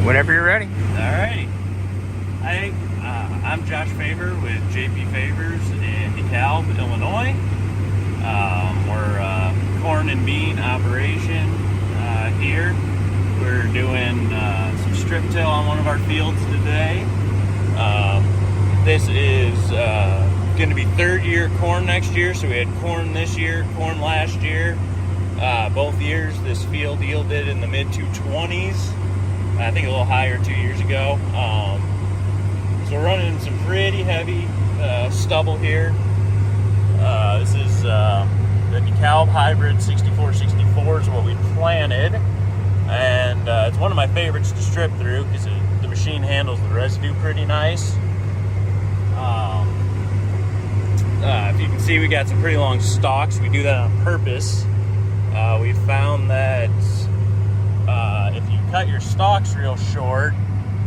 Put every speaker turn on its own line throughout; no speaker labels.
Whenever you're ready.
Alrighty. Hi, I'm Josh Faivre with JP Favors in DeKalb, Illinois. We're a corn and bean operation here. We're doing some strip till on one of our fields today. This is going to be third year corn next year. So we had corn this year, corn last year. Both years this field yielded in the mid 220s. I think a little higher 2 years ago. So we're running some pretty heavy stubble here. This is the DeKalb Hybrid 6464 is what we planted. And it's one of my favorites to strip through because the machine handles the residue pretty nice. If you can see, we got some pretty long stalks. We do that on purpose. We found that if you cut your stalks real short,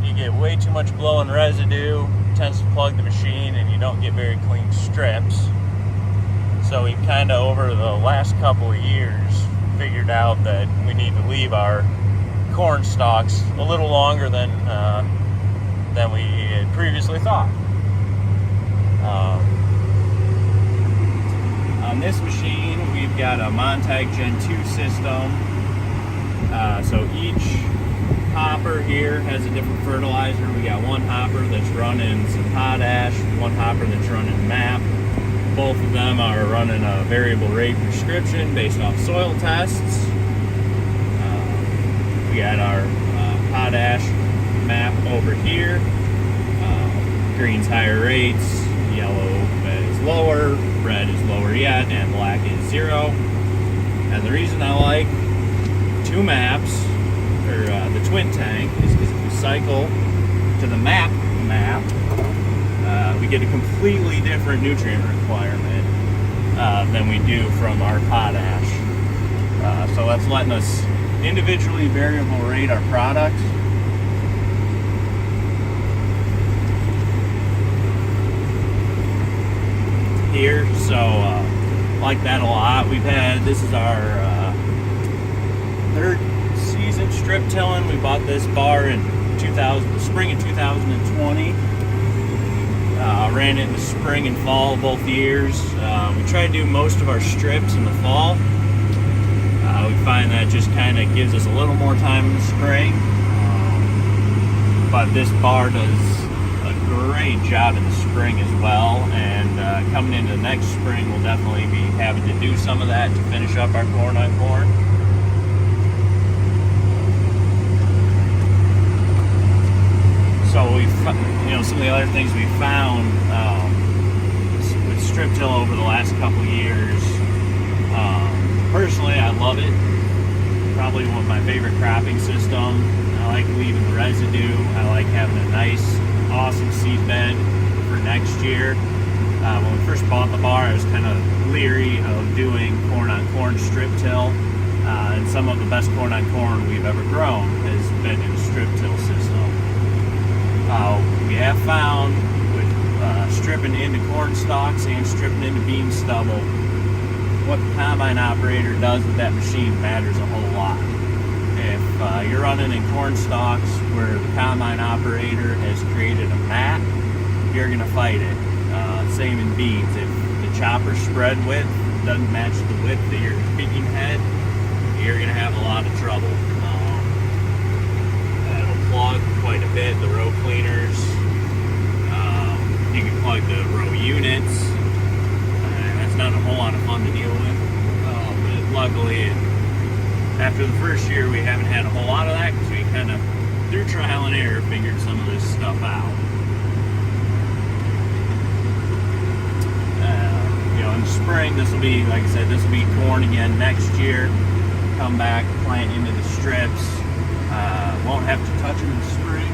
you get way too much blowing residue. It tends to plug the machine and you don't get very clean strips. So we kind of, over the last couple of years, figured out that we need to leave our corn stalks a little longer than we had previously thought. On this machine, we've got a Montag Gen 2 system. So each hopper here has a different fertilizer. We got one hopper that's running some potash, one hopper that's running MAP. Both of them are running a variable rate prescription based off soil tests. We got our potash MAP over here. Green's higher rates, yellow is lower, red is lower yet, and black is 0. And the reason I like two maps, or the twin tank, is because if we cycle to the MAP, we get a completely different nutrient requirement than we do from our potash. So that's letting us individually variable rate our product. Here, so like that a lot. This is our third season strip tilling. We bought this bar in spring of 2020. Ran it in the spring and fall both years. We try to do most of our strips in the fall. We find that just kind of gives us a little more time in the spring. But this bar does a great job in the spring as well. And coming into next spring, we'll definitely be having to do some of that to finish up our corn on corn. So some of the other things we found with strip till over the last couple years. Personally, I love it. Probably one of my favorite cropping system. I like leaving the residue. I like having a nice, awesome seed bed for next year. When we first bought the bar, I was kind of leery of doing corn on corn strip till. And some of the best corn on corn we've ever grown has been in a strip till system. We have found with stripping into corn stalks and stripping into bean stubble, what the combine operator does with that machine matters a whole lot. If you're running in corn stalks where the combine operator has created a mat, you're going to fight it. Same in beans. If the chopper spread width doesn't match the width of your picking head, you're going to have a lot of trouble. Plug quite a bit, the row cleaners. You can plug the row units, and that's not a whole lot of fun to deal with. But luckily, after the first year, we haven't had a whole lot of that because we kind of, through trial and error, figured some of this stuff out. In the spring, this will be, like I said, this will be corn again next year. Come back, plant into the strips. Won't have to touch them in the spring.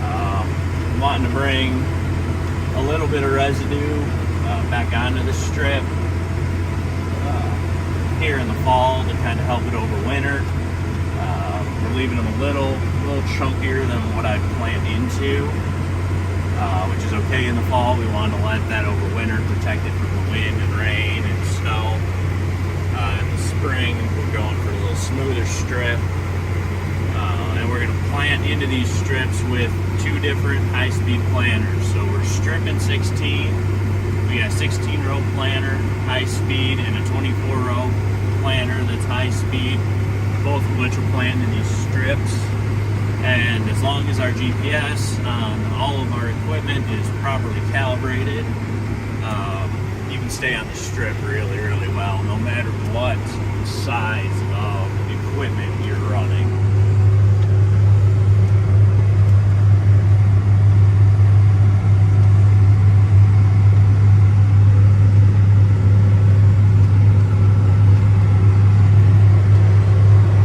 I'm wanting to bring a little bit of residue back onto the strip here in the fall to kind of help it over winter. We're leaving them a little chunkier than what I've planned into, which is okay in the fall. We want to let that over winter, protect it from the wind and rain and snow. In the spring, we're going for a little smoother strip. then we're going to plant into these strips with 2 different high-speed planters. So we're stripping 16. We got a 16-row planter, high-speed, and a 24-row planter that's high-speed, both of which are planted in these strips. And as long as our GPS on all of our equipment is properly calibrated, you can stay on the strip really, really well, no matter what size of equipment you're running.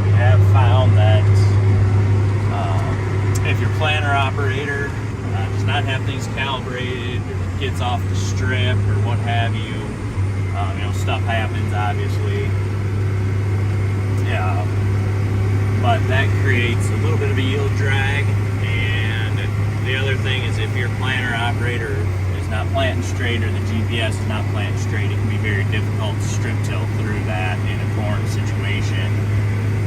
We have found that if your planter operator does not have things calibrated, gets off the strip or what have you, stuff happens, obviously. Yeah, but that creates a little bit of a yield drag. And the other thing is, if your planter operator is not planting straight or the GPS is not planting straight, it can be very difficult to strip till through that in a corn situation.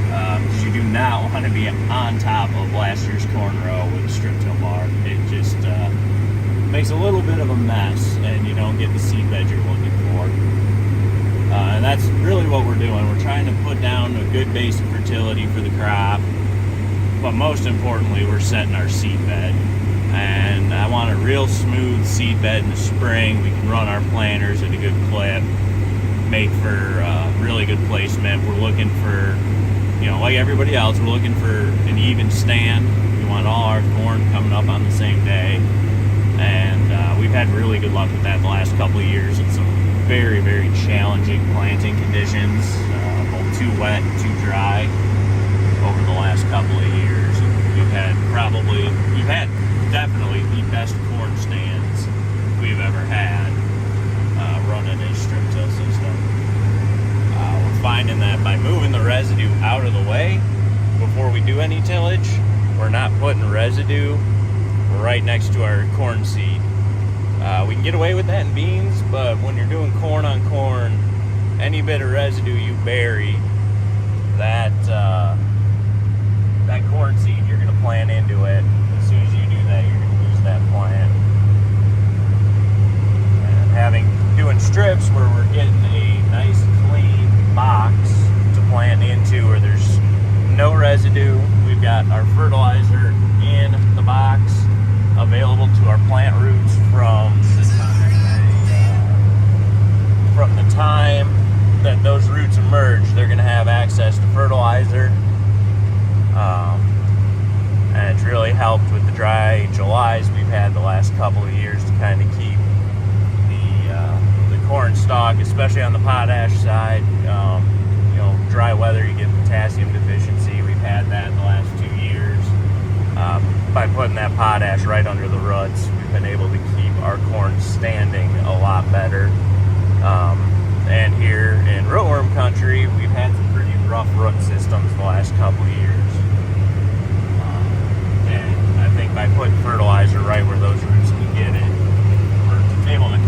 Because you do not want to be on top of last year's corn row with a strip till bar. It just makes a little bit of a mess, and you don't get the seed bed you're looking for. And that's really what we're doing. We're trying to put down a good base of fertility for the crop, but most importantly, we're setting our seed bed. And I want a real smooth seed bed in the spring. We can run our planters at a good clip, make for really good placement. We're looking for, like everybody else, we're looking for an even stand. We want all our corn coming up on the same day. And we've had really good luck with that the last couple of years. It's some very, very challenging planting conditions, both too wet and too dry over the last couple of years. We've had definitely the best corn stands we've ever had running a strip till system. We're finding that by moving the residue out of the way before we do any tillage, we're not putting residue right next to our corn seed. We can get away with that in beans, but when you're doing corn on corn, any bit of residue you bury, that corn seed, you're going to plant into it. As soon as you do that, you're going to lose that plant. And doing strips where we're getting a nice clean box to plant into, where there's no residue. We've got our fertilizer in the box, available to our plant roots from the time that those roots emerge. They're going to have access to fertilizer, and it's really helped with the dry Julys we've had the last couple of years to kind of keep the corn stalk, especially on the potash side. Dry weather, you get potassium deficiency. We've had that in the last 2 years. By putting that potash right under the roots, we've been able to keep our corn standing a lot better. And here in rootworm country, we've had some pretty rough root systems the last couple of years. And I think by putting fertilizer right where those roots can get it, we're able to